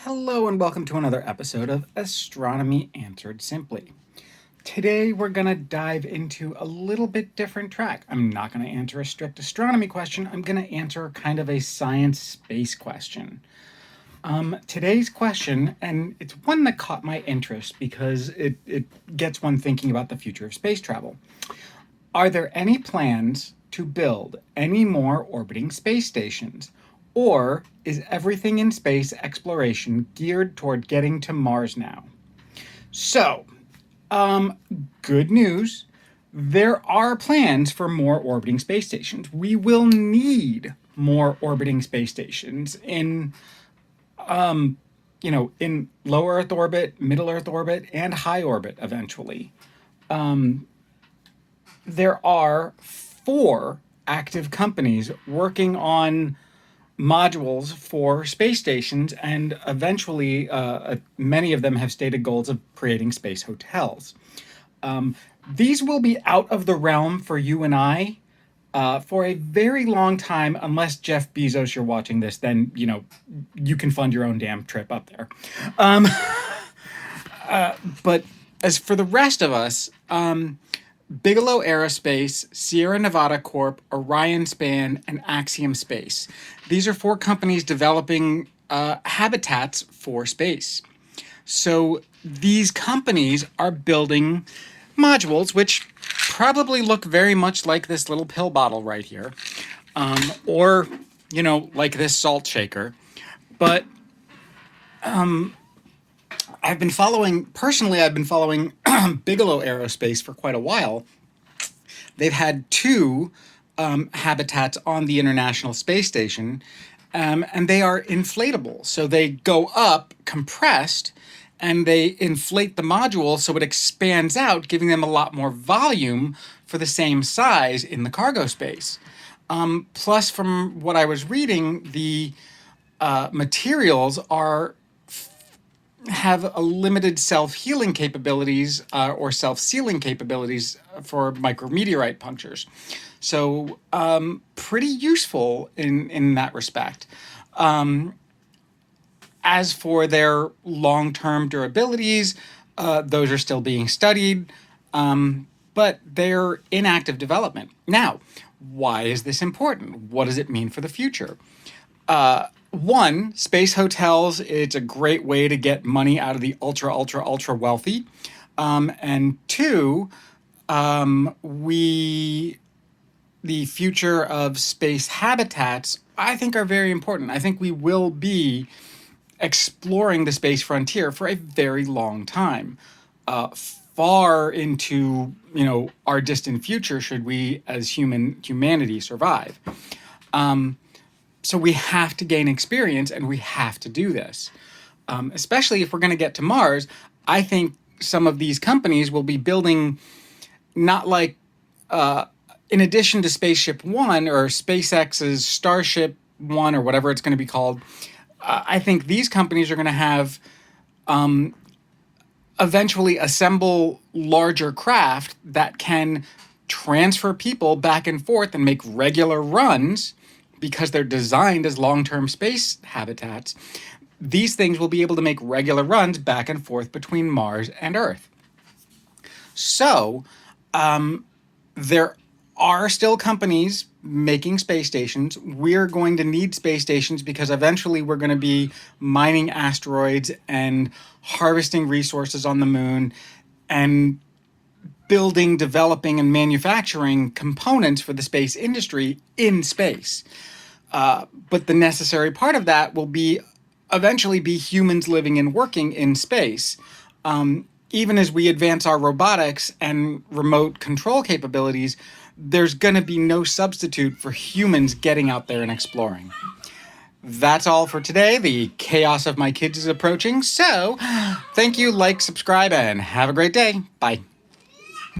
Hello and welcome to another episode of Astronomy Answered Simply. Today we're going to dive into a little bit different track. I'm not going to answer a strict astronomy question. I'm going to answer kind of a science space question. Today's question, and it's one that caught my interest because it gets one thinking about the future of space travel. Are there any plans to build any more orbiting space stations? Or is everything in space exploration geared toward getting to Mars now? So, good news. There are plans for more orbiting space stations. We will need more orbiting space stations in low Earth orbit, middle Earth orbit, and high orbit eventually. There are 4 active companies working on modules for space stations, and eventually many of them have stated goals of creating space hotels. These will be out of the realm for you and I for a very long time, unless Jeff Bezos, you're watching this, then you can fund your own damn trip up there. But as for the rest of us, Bigelow Aerospace, Sierra Nevada Corp, Orion Span, and Axiom Space. These are 4 companies developing habitats for space. So these companies are building modules which probably look very much like this little pill bottle right here, or like this salt shaker. But I've been following Bigelow Aerospace for quite a while. They've had 2 habitats on the International Space Station, and they are inflatable. So they go up compressed, and they inflate the module so it expands out, giving them a lot more volume for the same size in the cargo space. Plus, from what I was reading, the materials have a limited self-healing capabilities or self-sealing capabilities for micrometeorite punctures. So pretty useful in that respect. As for their long-term durabilities, those are still being studied, but they're in active development. Now, why is this important? What does it mean for the future? 1, space hotels, it's a great way to get money out of the ultra wealthy. And 2, the future of space habitats, I think, are very important. I think we will be exploring the space frontier for a very long time, far into our distant future, should we as humanity survive. So we have to gain experience, and we have to do this. Especially if we're going to get to Mars, I think some of these companies will be building not like, in addition to Spaceship One or SpaceX's Starship One or whatever it's going to be called, I think these companies are going to have eventually assemble larger craft that can transfer people back and forth and make regular runs. Because they're designed as long-term space habitats, these things will be able to make regular runs back and forth between Mars and Earth. So, there are still companies making space stations. We're going to need space stations because eventually we're going to be mining asteroids and harvesting resources on the moon and building, developing, and manufacturing components for the space industry in space. But the necessary part of that will eventually be humans living and working in space. Even as we advance our robotics and remote control capabilities, there's going to be no substitute for humans getting out there and exploring. That's all for today. The chaos of my kids is approaching. So thank you, like, subscribe, and have a great day. Bye.